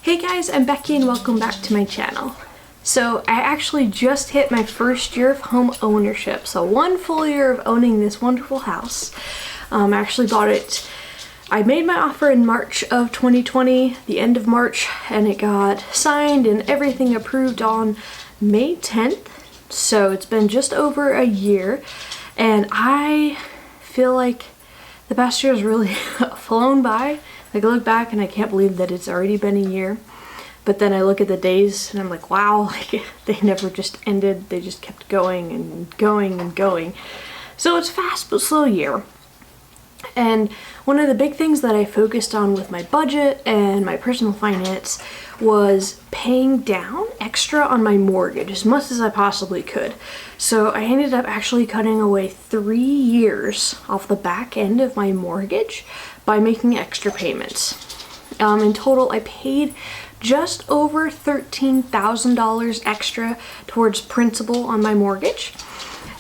Hey guys, I'm Becky and welcome back to my channel. So I actually just hit my first year of home ownership. So 1 full year of owning this wonderful house. I actually bought it, I made my offer in March of 2020, the end of March, and it got signed and everything approved on May 10th. So it's been just over a year and I feel like the past year has really flown by. Like I look back and I can't believe that it's already been a year. But then I look at the days and I'm like, wow, like they never just ended. They just kept going and going and going. So it's fast but slow year. And one of the big things that I focused on with my budget and my personal finance was paying down extra on my mortgage as much as I possibly could. So I ended up actually cutting away 3 years off the back end of my mortgage by making extra payments. In total, I paid just over $13,000 extra towards principal on my mortgage.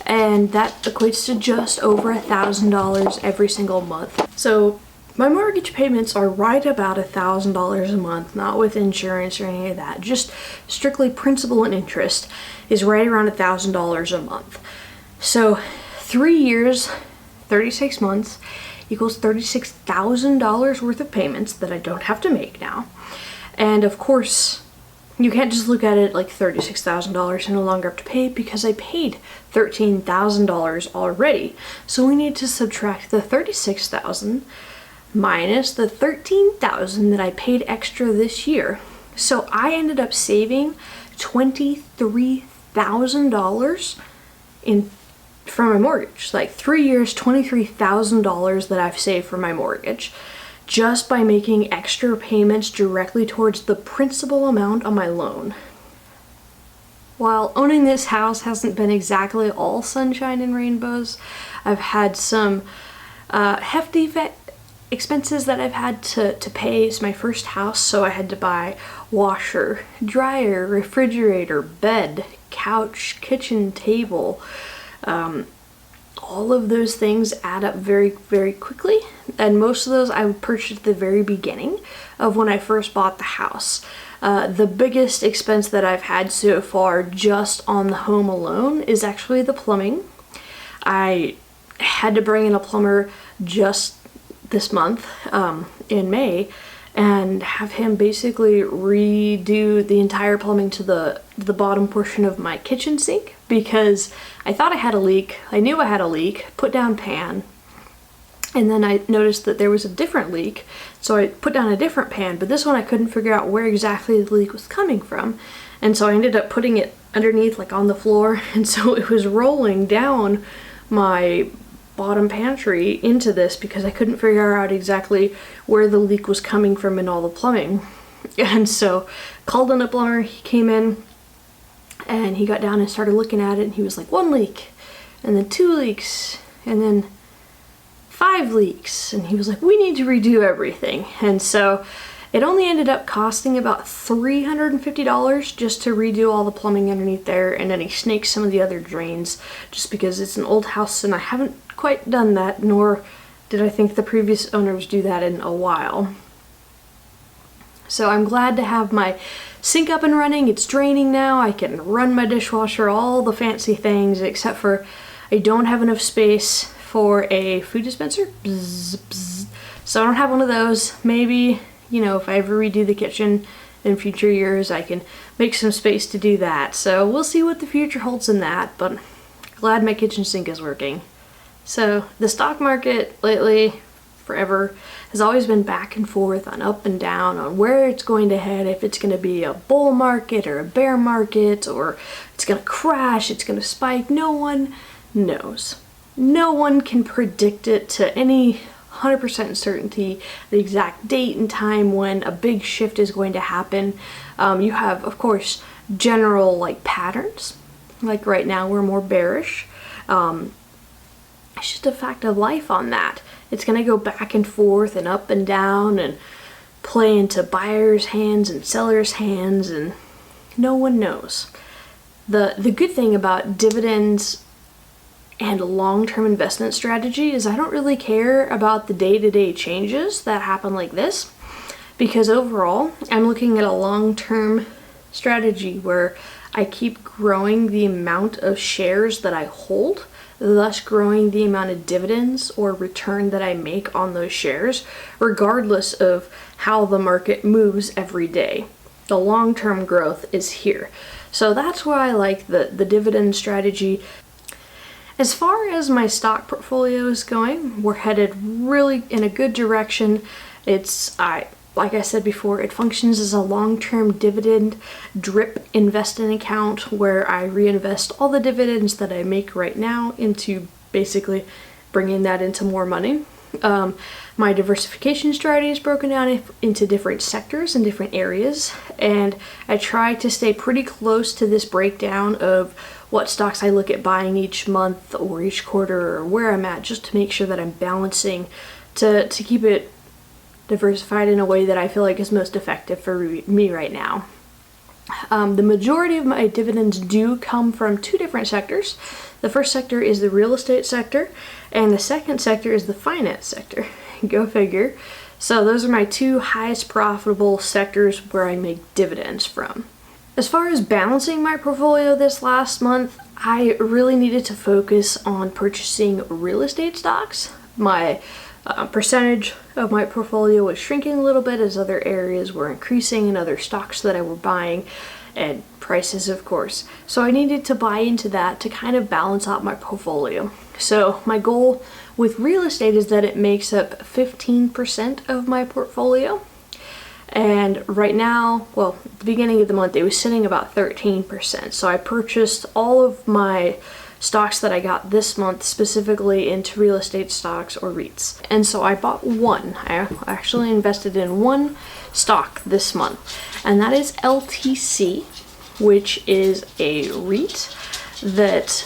And that equates to just over $1,000 every single month. So my mortgage payments are right about $1,000 a month, not with insurance or any of that. Just strictly principal and interest is right around $1,000 a month. So 3 years, 36 months equals $36,000 worth of payments that I don't have to make now. And of course, you can't just look at it like $36,000 and no longer have to pay because I paid $13,000 already. So we need to subtract the $36,000 minus the $13,000 that I paid extra this year. So I ended up saving $23,000 from my mortgage. Like 3 years, $23,000 that I've saved for my mortgage, just by making extra payments directly towards the principal amount on my loan. While owning this house hasn't been exactly all sunshine and rainbows, I've had some hefty expenses that I've had to pay. It's my first house, so I had to buy washer, dryer, refrigerator, bed, couch, kitchen table. All of those things add up very, very quickly, and most of those I purchased at the very beginning of when I first bought the house. The biggest expense that I've had so far just on the home alone is actually the plumbing. I had to bring in a plumber just this month in May and have him basically redo the entire plumbing to the bottom portion of my kitchen sink because I thought I had a leak. I knew I had a leak, put down pan, and then I noticed that there was a different leak, so I put down a different pan, but this one I couldn't figure out where exactly the leak was coming from, and so I ended up putting it underneath, like on the floor, and so it was rolling down my bottom pantry into this because I couldn't figure out exactly where the leak was coming from in all the plumbing. And so called in a plumber, he came in and he got down and started looking at it and he was like, 1 leak, and then 2 leaks, and then 5 leaks, and he was like, we need to redo everything. And so it only ended up costing about $350 just to redo all the plumbing underneath there, and then he snaked some of the other drains just because it's an old house and I haven't quite done that, nor did I think the previous owners do that in a while. So I'm glad to have my sink up and running. It's draining now. I can run my dishwasher, all the fancy things, except for I don't have enough space for a food dispenser. Bzz, bzz. So I don't have one of those. Maybe, you know, if I ever redo the kitchen in future years, I can make some space to do that. So we'll see what the future holds in that, but glad my kitchen sink is working. So the stock market lately, forever, has always been back and forth on up and down on where it's going to head, if it's going to be a bull market or a bear market, or it's going to crash, it's going to spike. No one knows. No one can predict it to any 100% certainty, the exact date and time when a big shift is going to happen. You have, of course, general like patterns. Like right now, we're more bearish. It's just a fact of life on that. It's going to go back and forth and up and down and play into buyers' hands and sellers' hands, and no one knows. The good thing about dividends and a long-term investment strategy is I don't really care about the day-to-day changes that happen like this, because overall I'm looking at a long-term strategy where I keep growing the amount of shares that I hold, thus growing the amount of dividends or return that I make on those shares, regardless of how the market moves every day. The long-term growth is here. So that's why I like the dividend strategy. As far as my stock portfolio is going, we're headed really in a good direction. Like I said before, it functions as a long-term dividend drip investing account where I reinvest all the dividends that I make right now into basically bringing that into more money. My diversification strategy is broken down into different sectors and different areas, and I try to stay pretty close to this breakdown of what stocks I look at buying each month or each quarter or where I'm at, just to make sure that I'm balancing to keep it diversified in a way that I feel like is most effective for me right now. The majority of my dividends do come from two different sectors. The first sector is the real estate sector, and the second sector is the finance sector. Go figure. So those are my two highest profitable sectors where I make dividends from. As far as balancing my portfolio this last month, I really needed to focus on purchasing real estate stocks. My percentage of my portfolio was shrinking a little bit as other areas were increasing and other stocks that I were buying, and prices, of course. So I needed to buy into that to kind of balance out my portfolio. So my goal with real estate is that it makes up 15% of my portfolio. And right now, well, at the beginning of the month, it was sitting about 13%. So I purchased all of my stocks that I got this month specifically into real estate stocks or REITs. And so I bought one. I actually invested in one stock this month, and that is LTC, which is a REIT that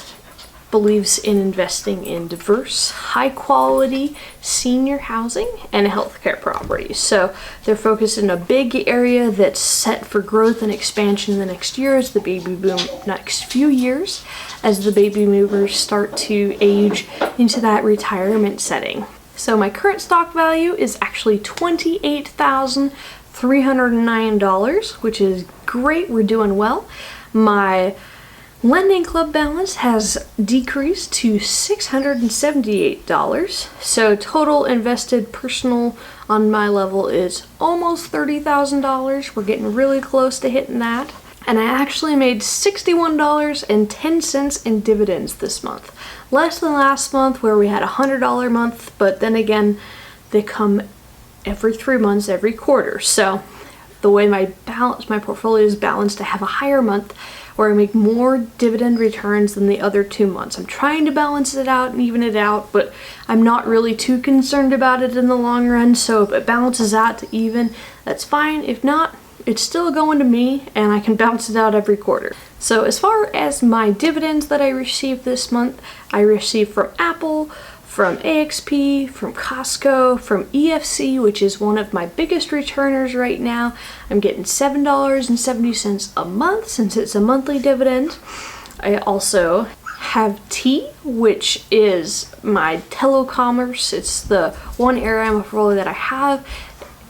believes in investing in diverse, high quality senior housing and healthcare properties. So they're focused in a big area that's set for growth and expansion in the next year as the baby boom, next few years, as the baby movers start to age into that retirement setting. So my current stock value is actually $28,309, which is great. We're doing well. My lending club balance has decreased to $678. So total invested personal on my level is almost $30,000. We're getting really close to hitting that. And I actually made $61.10 in dividends this month. Less than last month where we had a $100 month, but then again, they come every 3 months, every quarter. So the way my portfolio is balanced, I have a higher month where I make more dividend returns than the other 2 months. I'm trying to balance it out and even it out, but I'm not really too concerned about it in the long run. So if it balances out to even, that's fine. If not, it's still going to me and I can balance it out every quarter. So as far as my dividends that I received this month, I received from Apple, from AXP, from Costco, from EFC, which is one of my biggest returners right now. I'm getting $7.70 a month since it's a monthly dividend. I also have T, which is my telecommerce. It's the one area of my portfolio that I have,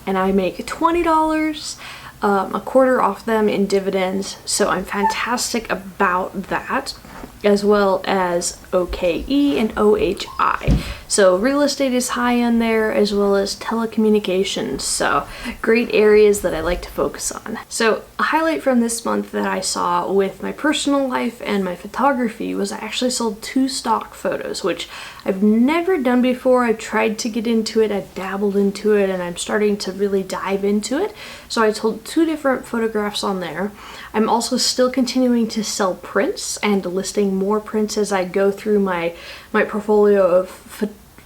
and I make $20 a quarter off them in dividends. So I'm fantastic about that, as well as OKE and OHI. So real estate is high on there, as well as telecommunications. So great areas that I like to focus on. So a highlight from this month that I saw with my personal life and my photography was I actually sold 2 stock photos, which I've never done before. I've tried to get into it, I've dabbled into it, and I'm starting to really dive into it. So I sold 2 different photographs on there. I'm also still continuing to sell prints and listing more prints as I go through my portfolio of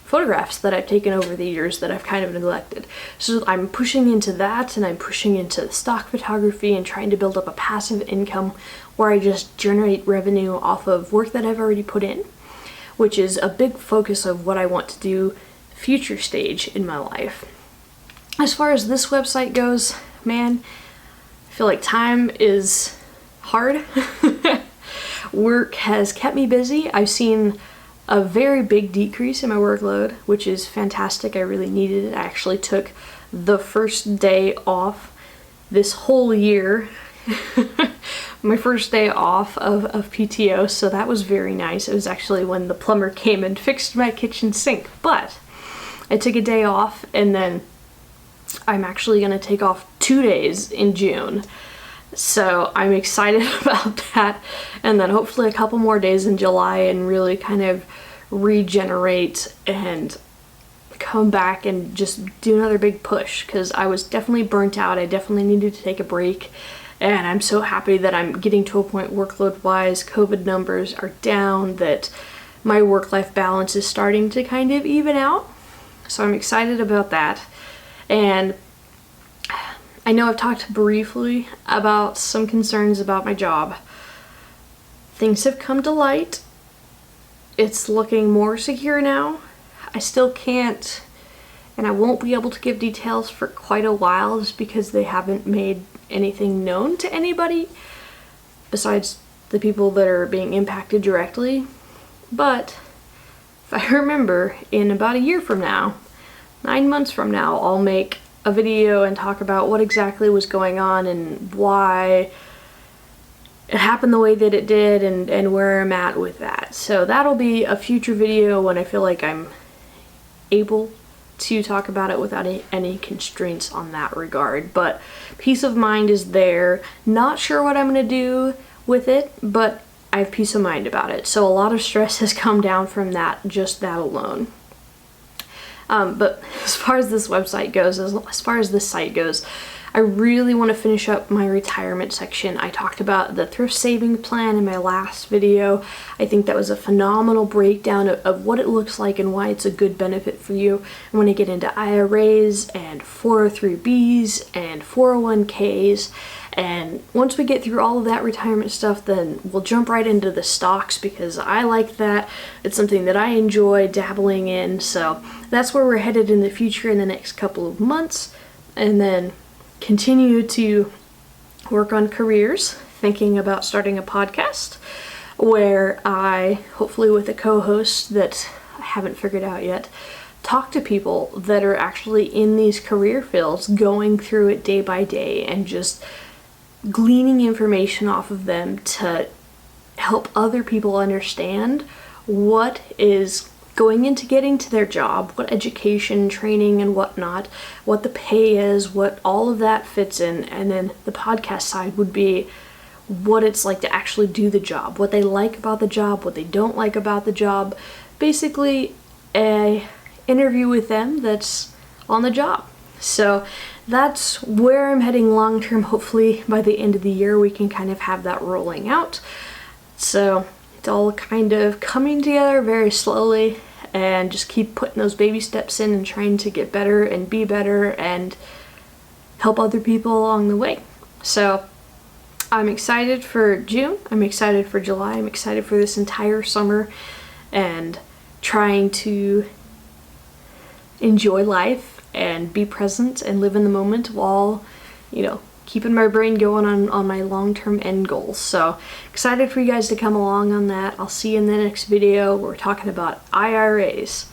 photographs that I've taken over the years that I've kind of neglected. So I'm pushing into that, and I'm pushing into stock photography and trying to build up a passive income where I just generate revenue off of work that I've already put in, which is a big focus of what I want to do future stage in my life. As far as this website goes, man, I feel like time is hard. Work has kept me busy. I've seen a very big decrease in my workload, which is fantastic. I really needed it. I actually took the first day off this whole year. My first day off of PTO, so that was very nice. It was actually when the plumber came and fixed my kitchen sink, but I took a day off, and then I'm actually going to take off 2 days in June. So I'm excited about that, and then hopefully a couple more days in July and really kind of regenerate and come back and just do another big push, because I was definitely burnt out. I definitely needed to take a break, and I'm so happy that I'm getting to a point workload wise, COVID numbers are down, that my work-life balance is starting to kind of even out. So I'm excited about that. And I know I've talked briefly about some concerns about my job. Things have come to light. It's looking more secure now. I still can't, and I won't be able to give details for quite a while, just because they haven't made anything known to anybody besides the people that are being impacted directly. But if I remember, in about a year from now, 9 months from now, I'll make a video and talk about what exactly was going on and why it happened the way that it did, and where I'm at with that. So that'll be a future video when I feel like I'm able to talk about it without any constraints on that regard. But peace of mind is there. Not sure what I'm going to do with it, but I have peace of mind about it. So a lot of stress has come down from that, just that alone. But as far as this website goes, as far as this site goes, I really want to finish up my retirement section. I talked about the thrift saving plan in my last video. I think that was a phenomenal breakdown of what it looks like and why it's a good benefit for you. I want to get into IRAs and 403Bs and 401Ks. And once we get through all of that retirement stuff, then we'll jump right into the stocks, because I like that. It's something that I enjoy dabbling in. So that's where we're headed in the future in the next couple of months. And then continue to work on careers, thinking about starting a podcast where I, hopefully with a co-host that I haven't figured out yet, talk to people that are actually in these career fields, going through it day by day and just gleaning information off of them to help other people understand what is going into getting to their job, what education, training, and whatnot, what the pay is, what all of that fits in. And then the podcast side would be what it's like to actually do the job, what they like about the job, what they don't like about the job. Basically, a interview with them that's on the job. So that's where I'm heading long term. Hopefully by the end of the year we can kind of have that rolling out. So it's all kind of coming together very slowly, and just keep putting those baby steps in and trying to get better and be better and help other people along the way. So I'm excited for June, I'm excited for July, I'm excited for this entire summer, and trying to enjoy life and be present and live in the moment while, keeping my brain going on my long-term end goals. So excited for you guys to come along on that. I'll see you in the next video. We're talking about IRAs.